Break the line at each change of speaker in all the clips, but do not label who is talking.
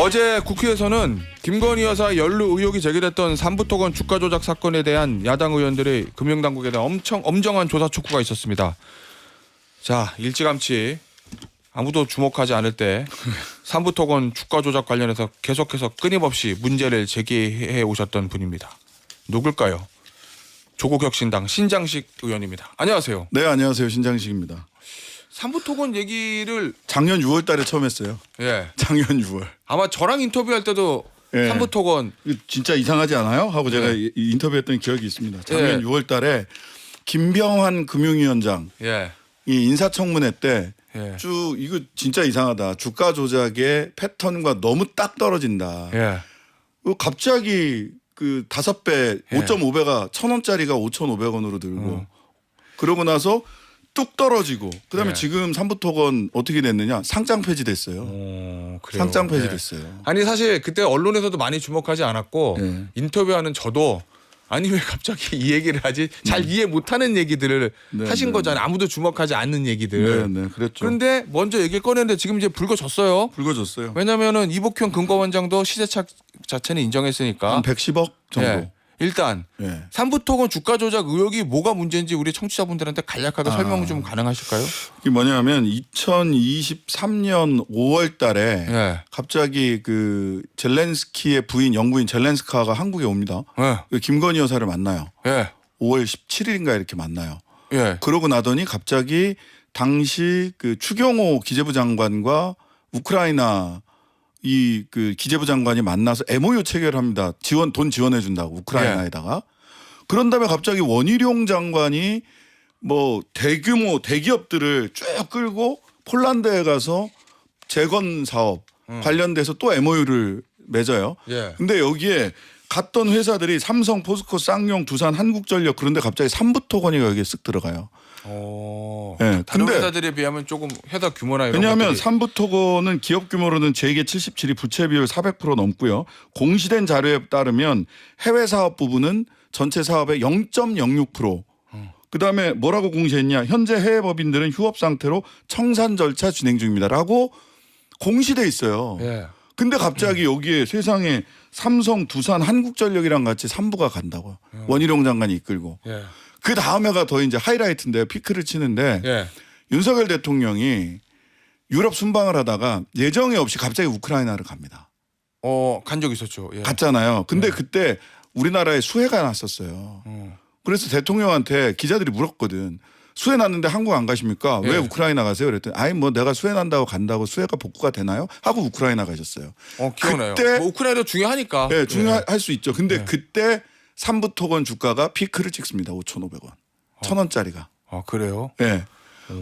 어제 국회에서는 김건희 여사 연루 의혹이 제기됐던 삼부토건 주가 조작 사건에 대한 야당 의원들의 금융당국에 대한 엄정한 조사 촉구가 있었습니다. 자, 일찌감치 아무도 주목하지 않을 때 삼부토건 주가 조작 관련해서 계속해서 끊임없이 문제를 제기해 오셨던 분입니다. 누굴까요? 조국혁신당 신장식 의원입니다. 안녕하세요.
네, 안녕하세요. 신장식입니다.
삼부토건 얘기를
작년 6월 달에 처음 했어요.
예.
작년 6월.
아마 저랑 인터뷰할 때도
예.
삼부토건
이거 진짜 이상하지 않아요? 하고 제가
예.
인터뷰했던 기억이 있습니다. 작년
예.
6월 달에 김병환 금융위원장
예.
이 인사청문회 때
예.
쭉 이거 진짜 이상하다. 주가 조작의 패턴과 너무 딱 떨어진다.
예.
갑자기 그 5배,
예.
5.5배가 1,000원짜리가 5,500원으로 늘고 그러고 나서 뚝 떨어지고 그다음에
예.
지금 삼부토건 어떻게 됐느냐? 상장 폐지됐어요.
그래요.
상장
예.
폐지됐어요.
아니 사실 그때 언론에서도 많이 주목하지 않았고
예.
인터뷰하는 저도 아니 왜 갑자기 이 얘기를 하지? 잘 이해 못하는 얘기들을
네,
하신
네,
거잖아요. 아무도 주목하지 않는 얘기들.
네, 그랬죠.
그런데 먼저 얘기를 꺼냈는데 지금 이제 불거졌어요.
불거졌어요.
왜냐면은 이복현 금감원장도 시세차 자체는 인정했으니까.
한 110억 정도.
예. 일단
예.
삼부토건 주가 조작 의혹이 뭐가 문제인지 우리 청취자분들한테 간략하게 설명 좀 가능하실까요?
이게 뭐냐면 2023년 5월 달에
예.
갑자기 그 젤렌스키의 부인 영부인 젤렌스카가 한국에 옵니다.
예.
그 김건희 여사를 만나요.
예.
5월 17일인가 이렇게 만나요.
예.
그러고 나더니 갑자기 당시 그 추경호 기재부 장관과 우크라이나 이 그 기재부 장관이 만나서 MOU 체결합니다. 돈 지원해 준다고 우크라이나에다가. 그런 다음에 갑자기 원희룡 장관이 뭐 대규모 대기업들을 쭉 끌고 폴란드에 가서 재건 사업 관련돼서 또 MOU를 맺어요.
예.
근데 여기에 갔던 회사들이 삼성, 포스코, 쌍용, 두산, 한국전력 그런데 갑자기 삼부토건이가 여기에 쓱 들어가요. 네,
다른
근데
회사들에 비하면 조금 회사 규모나 이런
왜냐하면
것들이
삼부토건은 기업 규모로는 재계 77이 부채 비율 400% 넘고요. 공시된 자료에 따르면 해외 사업 부분은 전체 사업의 0.06%. 그다음에 뭐라고 공시했냐? 현재 해외 법인들은 휴업 상태로 청산 절차 진행 중입니다라고 공시돼 있어요.
예.
근데 갑자기 여기에 세상에 삼성, 두산, 한국전력이랑 같이 삼부가 간다고요. 원희룡 장관이 이끌고.
예.
그 다음에가 더 이제 하이라이트인데 피크를 치는데
예.
윤석열 대통령이 유럽 순방을 하다가 예정에 없이 갑자기 우크라이나를 갑니다.
간 적 있었죠. 예.
갔잖아요. 근데 그때 우리나라에 수해가 났었어요. 그래서 대통령한테 기자들이 물었거든. 수해 났는데 한국 안 가십니까? 왜
예.
우크라이나 가세요? 그랬더니 아니 뭐 내가 수해 난다고 간다고 수해가 복구가 되나요? 하고 우크라이나 가셨어요.
기억나요.
그때
뭐 우크라이나 중요하니까.
네, 중요할 수 있죠. 근데 그때 삼부토건 주가가 피크를 찍습니다. 5,500원. 1,000원짜리가.
아, 그래요?
예.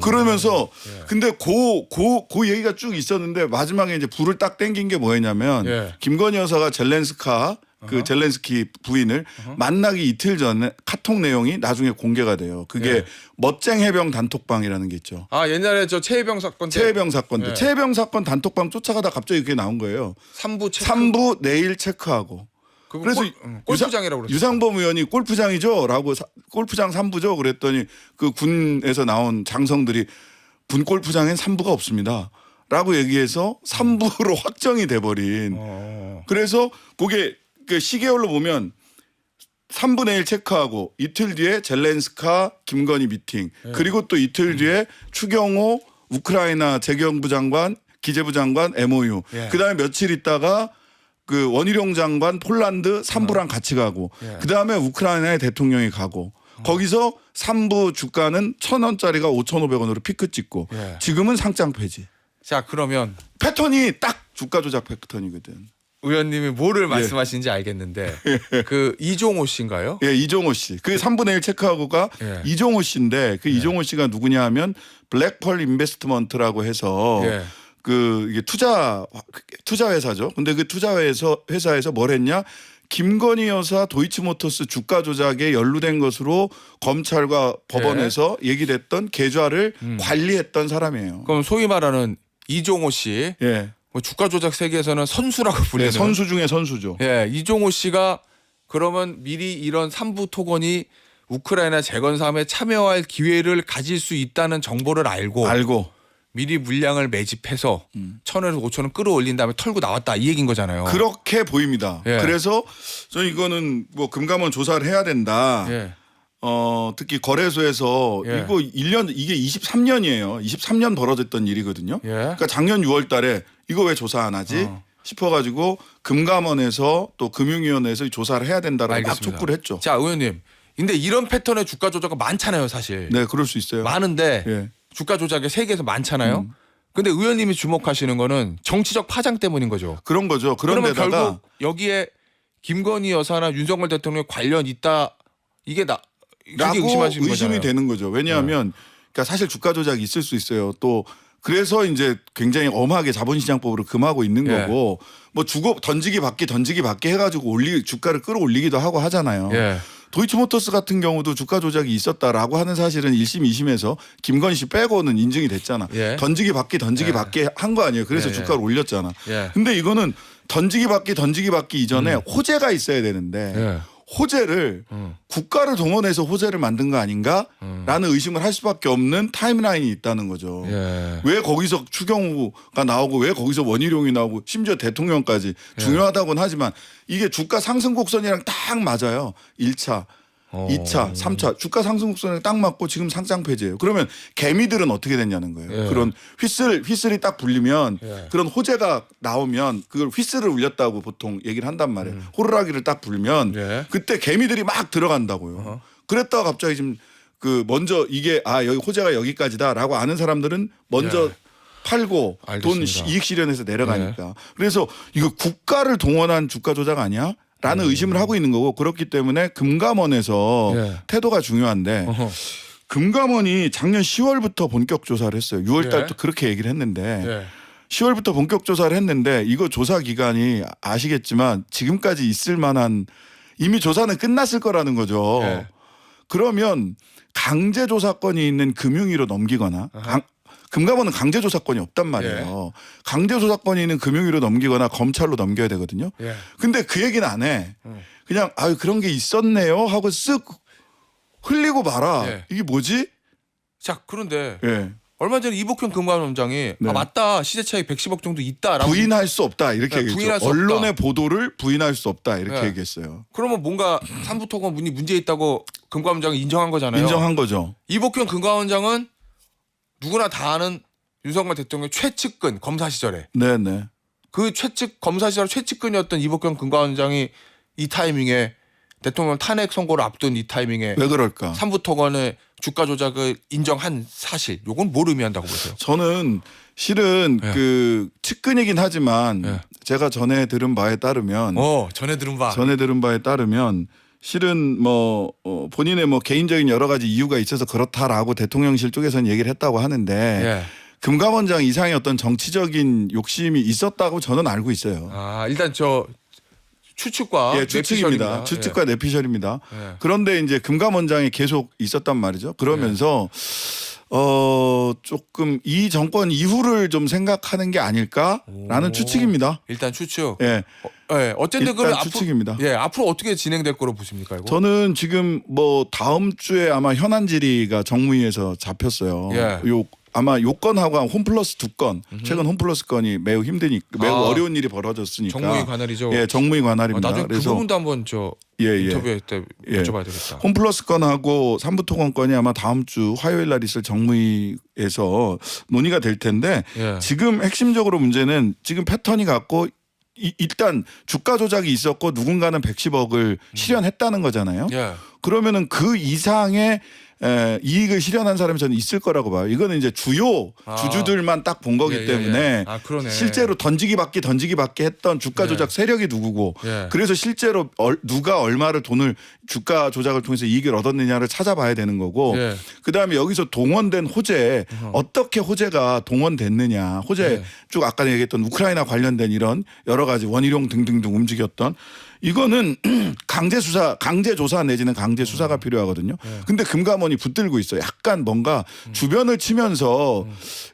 그러면서 근데 그 얘기가 쭉 있었는데 마지막에 이제 불을 딱 땡긴 게 뭐였냐면
예.
김건희 여사가 젤렌스키 부인을 만나기 이틀 전에 카톡 내용이 나중에 공개가 돼요. 그게
예.
멋쟁 해병 단톡방이라는 게 있죠.
아, 옛날에 저 최혜병 사건 때
최해병 사건 때
예.
최해병 사건 단톡방 쫓아가다 갑자기 그게 나온 거예요. 3부 내일 체크하고. 그래서
골프장이라고 그랬어요.
유상범 의원이 골프장이죠라고 골프장 3부죠 그랬더니 그 군에서 나온 장성들이 군 골프장엔 3부가 없습니다라고 얘기해서 3부로 확정이 돼 버린. 그래서 그게 그 시계열로 보면 3분의 1 체크하고 이틀 뒤에 젤렌스카 김건희 미팅 그리고 또 이틀 뒤에 추경호 우크라이나 재경부 장관 기재부 장관 MOU
예.
그다음에 며칠 있다가 그 원희룡 장관 폴란드 3부랑 같이 가고
예.
그다음에 우크라이나에 대통령이 가고 거기서 3부 주가는 1,000원짜리가 5,500원으로 피크 찍고
예.
지금은 상장 폐지.
자, 그러면
패턴이 딱 주가 조작 패턴이거든.
의원님이 뭐를 말씀하시는지 알겠는데 그 이종호 씨인가요?
예, 이종호 씨. 그 3분의 1 체크하고가
예.
이종호 씨인데 그 이종호 씨가 누구냐 하면 블랙펄 인베스트먼트라고 해서
예.
그 이게 투자 회사죠. 근데 그 회사에서 뭘 했냐? 김건희 여사 도이치모터스 주가 조작에 연루된 것으로 검찰과 법원에서 얘기됐던 계좌를 관리했던 사람이에요.
그럼 소위 말하는 이종호 씨,
예.
뭐 주가 조작 세계에서는 선수라고 불리는
네, 선수 중에 선수죠.
예, 이종호 씨가 그러면 미리 이런 삼부 토건이 우크라이나 재건 사업에 참여할 기회를 가질 수 있다는 정보를 알고 미리 물량을 매집해서 1,000원에서 5,000원 끌어올린 다음에 털고 나왔다 이 얘기인 거잖아요.
그렇게 보입니다.
예.
그래서 저는 이거는 뭐 금감원 조사를 해야 된다.
예.
특히 거래소에서
예.
이거 1년 이게 23년이에요. 23년 벌어졌던 일이거든요.
예.
그러니까 작년 6월 달에 이거 왜 조사 안 하지? 싶어가지고 금감원에서 또 금융위원회에서 조사를 해야 된다라고 막
알겠습니다.
촉구를 했죠.
자, 의원님. 근데 이런 패턴의 주가 조작가 많잖아요, 사실.
네, 그럴 수 있어요.
많은데
예.
주가 조작이 세계에서 많잖아요. 근데 의원님이 주목하시는 거는 정치적 파장 때문인 거죠.
그런 거죠.
그러면
그런데다가
결국 여기에 김건희 여사나 윤석열 대통령 관련 있다 이게 그게
라고
의심하시는
의심이
거잖아요.
되는 거죠. 왜냐하면 그러니까 사실 주가 조작이 있을 수 있어요. 또 그래서 이제 굉장히 엄하게 자본시장법으로 금하고 있는
예.
거고 뭐 주고 던지기 받기 해가지고 주가를 끌어올리기도 하고 하잖아요.
예.
도이치모터스 같은 경우도 주가 조작이 있었다라고 하는 사실은 1심, 2심에서 김건희 씨 빼고는 인증이 됐잖아.
예.
던지기 받기 한 거 아니에요. 그래서
예, 예.
주가를 올렸잖아.
예.
근데 이거는 던지기 받기 이전에 호재가 있어야 되는데
예.
호재를 국가를 동원해서 호재를 만든 거 아닌가라는 의심을 할 수밖에 없는 타임라인이 있다는 거죠.
예.
왜 거기서 추경호가 나오고 왜 거기서 원희룡이 나오고 심지어 대통령까지 중요하다고는 하지만 이게 주가 상승 곡선이랑 딱 맞아요. 1차, 2차, 3차 주가 상승 곡선에 딱 맞고 지금 상장 폐지예요. 그러면 개미들은 어떻게 됐냐는 거예요.
예.
그런 휘슬이 딱 불리면
예.
그런 호재가 나오면 그걸 휘슬을 울렸다고 보통 얘기를 한단 말이에요. 호루라기를 딱 불면
예.
그때 개미들이 막 들어간다고요. 그랬다가 갑자기 지금 먼저 이게 여기 호재가 여기까지다라고 아는 사람들은 먼저
예.
팔고 돈
알겠습니다.
이익 실현해서 내려가니까. 그래서 이거 국가를 동원한 주가 조작 아니야? 라는 의심을 하고 있는 거고 그렇기 때문에 금감원에서
예.
태도가 중요한데
어허.
금감원이 작년 10월부터 본격 조사를 했어요. 6월 달부터
예.
그렇게 얘기를 했는데
예.
10월부터 본격 조사를 했는데 이거 조사 기간이 아시겠지만 지금까지 있을 만한 이미 조사는 끝났을 거라는 거죠.
예.
그러면 강제 조사권이 있는 금융위로 넘기거나 금감원은 강제 조사권이 없단 말이에요. 강제 조사권이 있는 금융위로 넘기거나 검찰로 넘겨야 되거든요.
예.
근데 그 얘기는 안 해. 그냥 그런 게 있었네요 하고 쓱 흘리고 말아.
예.
이게 뭐지?
자, 그런데
예.
얼마 전에 이복현 금감원장이
네.
맞다. 시세 차익 110억 정도 있다라고
부인할 수 없다 이렇게
네,
얘기했죠.
부인할 수
언론의
없다.
보도를 부인할 수 없다 이렇게
네.
얘기했어요.
그러면 뭔가 삼부토건 문제 있다고 금감원장이 인정한 거잖아요.
인정한 거죠.
이복현 금감원장은 누구나 다 아는 윤석열 대통령 최측근 검사 시절에
네네.
그 검사 시절 최측근이었던 이복현 금감원장이 이 타이밍에 대통령 탄핵 선고를 앞둔 이 타이밍에
왜 그럴까?
삼부토건의 주가 조작을 인정한 사실 요건 뭘 의미한다고 보세요?
저는 실은
예.
그 측근이긴 하지만
예.
제가 전에 들은 바에 따르면
전에 들은 바.
실은 뭐 본인의 뭐 개인적인 여러 가지 이유가 있어서 그렇다라고 대통령실 쪽에서는 얘기를 했다고 하는데
예.
금감원장 이상의 어떤 정치적인 욕심이 있었다고 저는 알고 있어요.
일단 저 추측과
예, 추측입니다.
내피셜입니다.
추측과 내피셜입니다.
예.
그런데 이제 금감원장이 계속 있었단 말이죠. 그러면서 조금 이 정권 이후를 좀 생각하는 게 아닐까라는
오.
추측입니다.
일단 추측.
예.
어쨌든
일단
그럼
추측입니다.
앞으로 어떻게 진행될 거로 보십니까? 이거?
저는 지금 뭐 다음 주에 아마 현안 질의가 정무위에서 잡혔어요.
예.
아마 요건하고 홈플러스 2건 최근 홈플러스 건이 매우 어려운 일이 벌어졌으니까
정무위 관할이죠.
예, 정무위 관할입니다.
나중에
그래서
그 부분도 한번 인터뷰 때
예.
여쭤봐야 되겠다.
홈플러스 건하고 삼부토건 건이 아마 다음 주 화요일 날 있을 정무위에서 논의가 될 텐데
예.
지금 핵심적으로 문제는 지금 패턴이 같고 일단 주가 조작이 있었고 누군가는 110억을 실현했다는 거잖아요.
예.
그러면은 그 이상의 이익을 실현한 사람이 저는 있을 거라고 봐요. 이거는 이제 주요 주주들만 딱 본 거기
예, 예,
때문에
예. 그러네.
실제로 던지기 받기 했던 주가 조작 세력이 누구고
예.
그래서 실제로 누가 얼마를 돈을 주가 조작을 통해서 이익을 얻었느냐를 찾아봐야 되는 거고
예.
그다음에 여기서 동원된 호재 어떻게 호재가 동원됐느냐 호재
예.
쭉 아까 얘기했던 우크라이나 관련된 이런 여러 가지 원희룡 등등등 움직였던 이거는 강제 조사 내지는 강제 수사가 필요하거든요. 근데 금감원이 붙들고 있어요. 약간 뭔가 주변을 치면서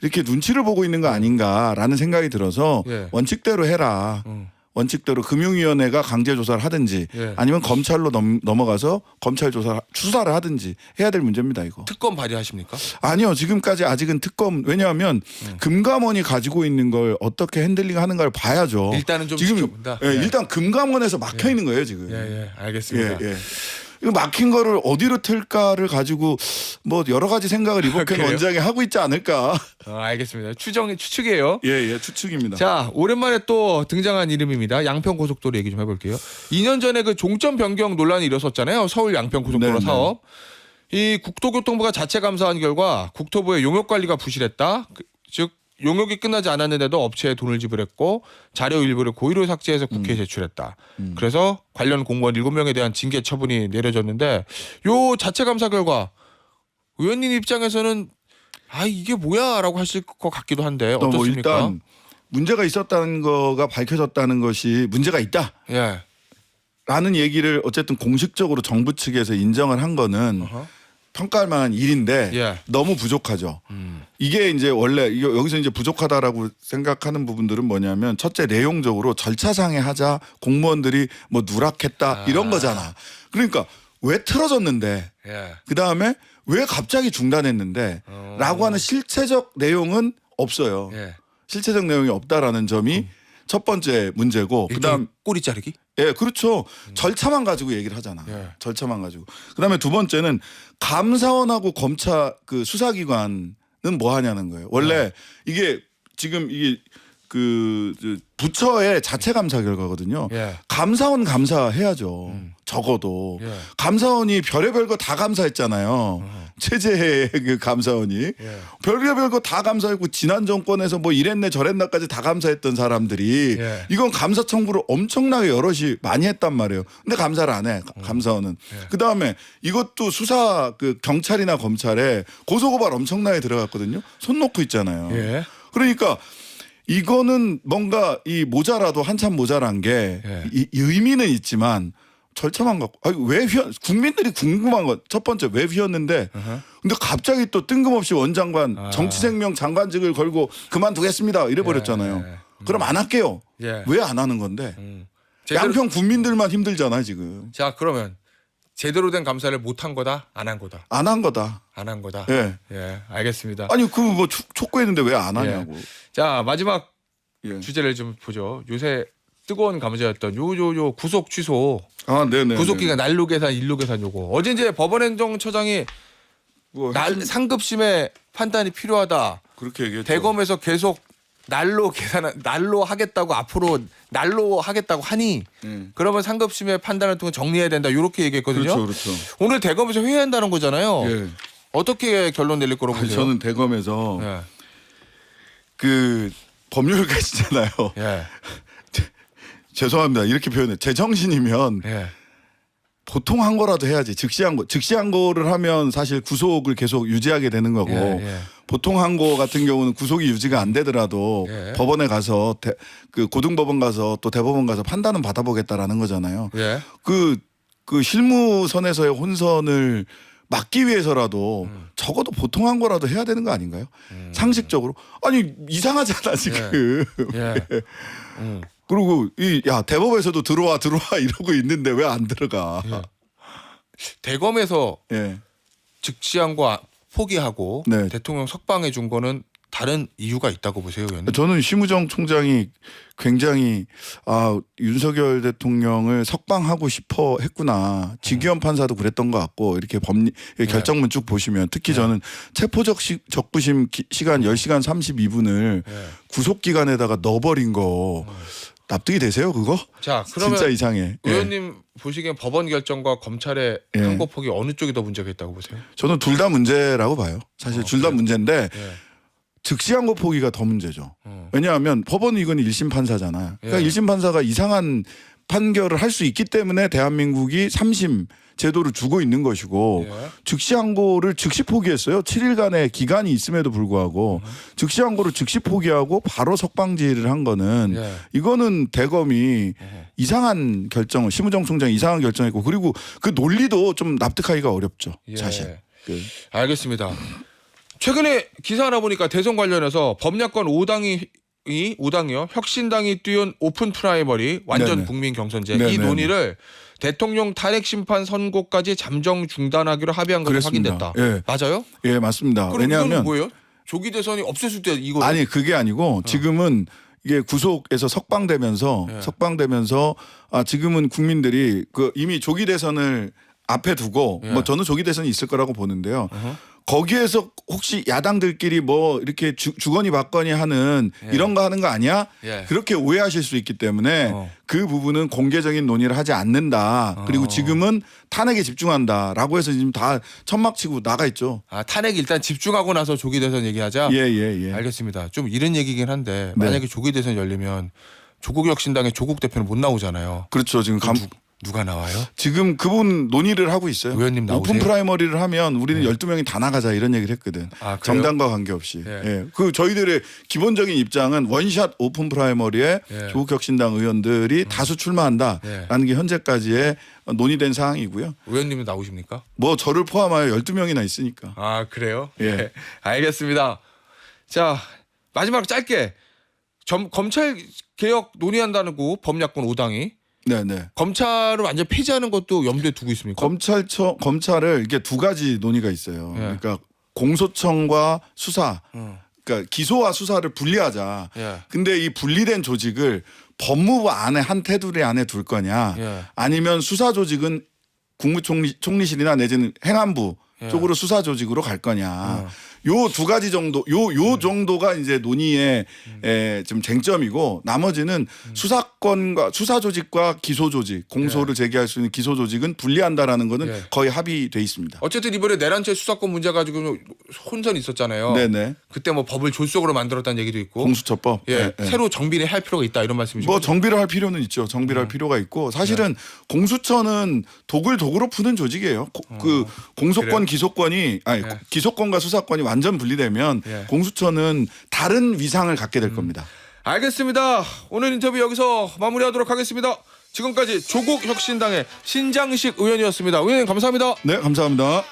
이렇게 눈치를 보고 있는 거 아닌가라는 생각이 들어서
예.
원칙대로 해라. 원칙대로 금융위원회가 강제 조사를 하든지
예.
아니면 검찰로 넘어가서 검찰 조사 수사를 하든지 해야 될 문제입니다. 이거.
특검 발의하십니까?
아니요. 지금까지 아직은 특검 왜냐하면 금감원이 가지고 있는 걸 어떻게 핸들링하는가를 봐야죠.
일단은 좀
지금
지켜본다.
예, 일단 금감원에서 막혀 있는 거예요 지금.
예, 알겠습니다.
예. 이거 막힌 거를 어디로 틀까를 가지고 뭐 여러 가지 생각을 이복현
그래요?
원장이 하고 있지 않을까.
알겠습니다. 추측이에요.
예, 추측입니다.
자, 오랜만에 또 등장한 이름입니다. 양평 고속도로 얘기 좀 해볼게요. 2년 전에 그 종점 변경 논란이 일었었잖아요. 서울 양평 고속도로
네,
사업. 이 국토교통부가 자체 감사한 결과 국토부의 용역 관리가 부실했다. 즉 용역이 끝나지 않았는데도 업체에 돈을 지불했고 자료 일부를 고의로 삭제해서 국회에 제출했다. 그래서 관련 공무원 7명에 대한 징계 처분이 내려졌는데 요 자체 감사 결과 의원님 입장에서는 아 이게 뭐야라고 하실 것 같기도 한데
뭐
어떻습니까?
일단 문제가 있었다는 거가 밝혀졌다는 것이 문제가 있다.
예.
라는 얘기를 어쨌든 공식적으로 정부 측에서 인정을 한 거는
어허.
평가할 만한 일인데
예.
너무 부족하죠. 이게 이제 원래 여기서 이제 부족하다라고 생각하는 부분들은 뭐냐면 첫째 내용적으로 절차상에 하자 공무원들이 뭐 누락했다 이런 거잖아. 그러니까 왜 틀어졌는데
예.
그다음에 왜 갑자기 중단했는데 라고 하는 실체적 내용은 없어요.
예.
실체적 내용이 없다라는 점이 첫 번째 문제고 그다음
꼬리 자르기?
예, 그렇죠. 절차만 가지고 얘기를 하잖아.
예.
절차만 가지고. 그다음에 두 번째는 감사원하고 검찰 그 수사기관은 뭐 하냐는 거예요. 원래 이게 지금 이게 그 부처의 자체 감사 결과거든요.
예.
감사원 감사해야죠. 적어도
예.
감사원이 별의별 거 다 감사했잖아요. 최재해 그 감사원이
예.
별의별 거 다 감사했고 지난 정권에서 뭐 이랬네 저랬나까지 다 감사했던 사람들이
예.
이건 감사 청구를 엄청나게 여럿이 많이 했단 말이에요. 근데 감사를 안 해. 감사원은. 그 다음에 이것도 수사 그 경찰이나 검찰에 고소고발 엄청나게 들어갔거든요. 손 놓고 있잖아요.
예.
그러니까 이거는 뭔가 이 모자라도 한참 모자란 게
예.
이 의미는 있지만 절차만 갖고 아니 왜 국민들이 궁금한 건 첫 번째 왜 휘었는데 근데 갑자기 또 뜬금없이 원장관 정치생명 장관직을 걸고 그만두겠습니다 이래 버렸잖아요.
예.
그럼 안 할게요.
예.
왜 안 하는 건데?
제대로-
양평 국민들만 힘들잖아 지금.
자 그러면 제대로 된 감사를 못 한 거다, 안 한 거다,
안 한 거다.
안 한 거다.
예.
예, 알겠습니다.
아니 그 뭐 촉구했는데 왜 안 하냐고.
자 마지막
예.
주제를 좀 보죠. 요새 뜨거운 감자였던 요 구속 취소,
아, 네네.
구속 기간 난로 계산, 일로 계산 요거. 어제 이제 법원행정처장이
뭐
상급심의 판단이 필요하다.
그렇게 얘기했죠.
대검에서 계속 날로 하겠다고 앞으로 날로 하겠다고 하니 그러면 상급심의 판단을 통해 정리해야 된다. 이렇게 얘기했거든요.
그렇죠.
오늘 대검에서 회의한다는 거잖아요.
예.
어떻게 결론 내릴 거라고
아니,
보세요?
저는 대검에서
예.
그 법률가시잖아요.
예.
죄송합니다. 이렇게 표현해. 제정신이면
예.
보통 한 거라도 해야지. 즉시 한 거를 하면 사실 구속을 계속 유지하게 되는 거고
예.
보통 한 거 같은 경우는 구속이 유지가 안 되더라도
예.
법원에 가서 그 고등법원 가서 또 대법원 가서 판단은 받아보겠다라는 거잖아요.
예.
그 실무선에서의 혼선을 막기 위해서라도 적어도 보통 한 거라도 해야 되는 거 아닌가요? 상식적으로. 아니 이상하잖아 지금.
예.
그리고 야 대법에서도 들어와 이러고 있는데 왜 안 들어가?
예. 대검에서
예.
즉시한거 포기하고
네.
대통령 석방해 준 거는 다른 이유가 있다고 보세요, 의원님?
저는 심우정 총장이 굉장히 윤석열 대통령을 석방하고 싶어 했구나. 지기현 판사도 그랬던 것 같고 이렇게 결정문 쭉 보시면 특히 저는 체포적 적부심 시간 10시간 32분을 구속 기간에다가 넣어버린 거 납득이 되세요 그거?
자, 그러면
진짜 이상해. 예.
의원님 보시기엔 법원 결정과 검찰의
예.
항고 폭이 어느 쪽이 더 문제가 있다고 보세요?
저는 둘 다 문제라고 봐요. 사실 둘 다
그래요?
문제인데
예.
즉시 항고 포기가 더 문제죠. 왜냐하면 법원은 이건 1심 판사잖아요. 그러니까
예.
1심 판사가 이상한 판결을 할 수 있기 때문에 대한민국이 3심 제도를 두고 있는 것이고
예.
즉시 항고를 즉시 포기했어요. 7일간의 기간이 있음에도 불구하고 즉시 항고를 즉시 포기하고 바로 석방지를 한 거는
예.
이거는 대검이 이상한 결정을 심우정 총장이 이상한 결정했고 그리고 그 논리도 좀 납득하기가 어렵죠.
예.
사실.
알겠습니다. 최근에 기사 하나 보니까 대선 관련해서 범야권 5당이 이 5당이요. 혁신당이 띄운 오픈 프라이머리 완전
네네.
국민 경선제
네네네.
이 논의를 대통령 탄핵 심판 선고까지 잠정 중단하기로 합의한 것으로
그랬습니다.
확인됐다.
예.
맞아요?
예, 맞습니다.
그럼 이거는
왜냐하면
뭐예요? 조기 대선이 없었을 때 이거
아니 그게 아니고 지금은 이게 구속에서 석방되면서
예.
지금은 국민들이 그 이미 조기 대선을 앞에 두고
예.
뭐 저는 조기 대선이 있을 거라고 보는데요.
어허.
거기에서 혹시 야당들끼리 뭐 이렇게 주거니 받거니 하는
예.
이런 거 하는 거 아니야?
예.
그렇게 오해하실 수 있기 때문에 그 부분은 공개적인 논의를 하지 않는다. 그리고 지금은 탄핵에 집중한다라고 해서 지금 다 천막치고 나가 있죠.
아, 탄핵 일단 집중하고 나서 조기 대선 얘기하자.
예.
알겠습니다. 좀 이런 얘기긴 한데
네.
만약에 조기 대선 열리면 조국 혁신당의 조국 대표는 못 나오잖아요.
그렇죠. 지금
누가 나와요?
지금 그분 논의를 하고 있어요.
의원님 나오세요?
오픈 프라이머리를 하면 우리는 12명이 다 나가자 이런 얘기를 했거든.
아, 그래요?
정당과 관계없이.
예.
예. 그 저희들의 기본적인 입장은 원샷 오픈 프라이머리에
예.
조국혁신당 의원들이 다수 출마한다라는 게 현재까지의 논의된 사항이고요.
의원님은 나오십니까?
뭐 저를 포함하여 12명이나 있으니까.
아, 그래요?
예.
네, 알겠습니다. 자, 마지막 짧게 검찰 개혁 논의한다고 법야권 5당이
네네.
검찰을 완전 폐지하는 것도 염두에 두고 있습니까?
검찰을 이게 두 가지 논의가 있어요.
예.
그러니까 공소청과 수사, 그러니까 기소와 수사를 분리하자.
예.
근데 이 분리된 조직을 법무부 안에 한 테두리 안에 둘 거냐,
예.
아니면 수사 조직은 국무총리실이나 내지는 행안부
예.
쪽으로 수사 조직으로 갈 거냐. 요 두 가지 정도, 요 정도가 이제 논의의 좀 쟁점이고, 나머지는 수사권과 수사 조직과 기소 조직, 공소를 제기할 수 있는 기소 조직은 분리한다라는 거는
예.
거의 합의돼 있습니다.
어쨌든 이번에 내란죄 수사권 문제 가지고 혼선이 있었잖아요.
네네.
그때 뭐 법을 졸속으로 만들었다는 얘기도 있고.
공수처법.
예,
예.
새로 정비를 할 필요가 있다 이런 말씀이시죠?
뭐 정비를 할 필요는 있죠. 정비를 할 필요가 있고, 사실은 공수처는 도구로 푸는 조직이에요. 그 공소권,
그래요?
기소권이 아니
예.
기소권과 수사권이 완전 분리되면
예.
공수처는 다른 위상을 갖게 될 겁니다.
알겠습니다. 오늘 인터뷰 여기서 마무리하도록 하겠습니다. 지금까지 조국 혁신당의 신장식 의원이었습니다. 의원님 감사합니다.
네, 감사합니다.